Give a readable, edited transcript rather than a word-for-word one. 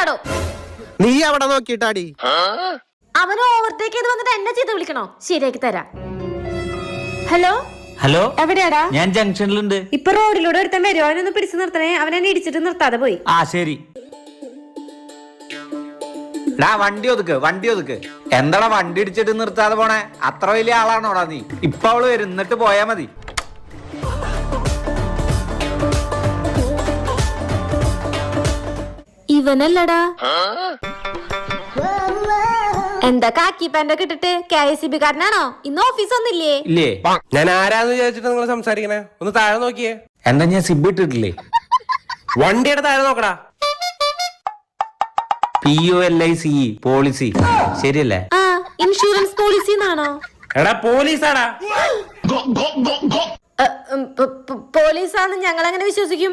വിളിക്കണ്ടാടോ. നീ അവിടെ നോക്കിട്ടാടി. അവന് ഓവർടേക്ക് ചെയ്ത് വന്നിട്ട് എന്നെ ചെയ്ത് വിളിക്കണോ? ശരിയാക്കി തരാം. ഹലോ ഹലോ, എവിടെയാടാ? ഞാൻ ജംഗ്ഷനിലുണ്ട്. ഇപ്പൊ റോഡിലൂടെ ഒരുത്തൻ വരുമോ? അവനൊന്ന് പിടിച്ചു നിർത്തണേ. അവനെന്നെ ഇടിച്ചിട്ട് നിർത്താതെ പോയി. ആ ശരി. വണ്ടി ഒതുക്ക്. എന്താടാ വണ്ടി ഇടിച്ചിട്ട് നിർത്താതെ പോണേ? അത്ര വലിയ ആളാണോടാ നീ? ഇപ്പൊ അവള് വരും, എന്നിട്ട് പോയാ മതി. ഇവനല്ലടാ. എന്താ കാക്കി പാൻറ്റൊക്കെ ഇട്ടിട്ട് KICB കാരനാണോ? ഇന്ന് ഓഫീസ് ഒന്നില്ലേ? ഇല്ലേ? ഞാൻ ആരാന്ന് വിചാരിച്ചിട്ട് നിങ്ങൾ സംസാരിക്കണേ? ഒന്ന് താഴെ നോക്കിയേ. എന്താ ഞാൻ സിബ് ഇട്ടിട്ടില്ലേ? വണ്ടിയുടെ താഴെ നോക്കടാ. POLICE പോളിസി ശരിയല്ലേ? ആ, ഇൻഷുറൻസ് പോളിസി എന്നാണോ? എടാ പോലീസാടാ. പോലീസാന്ന് ഞങ്ങൾ അങ്ങനെ വിശ്വസിക്കും?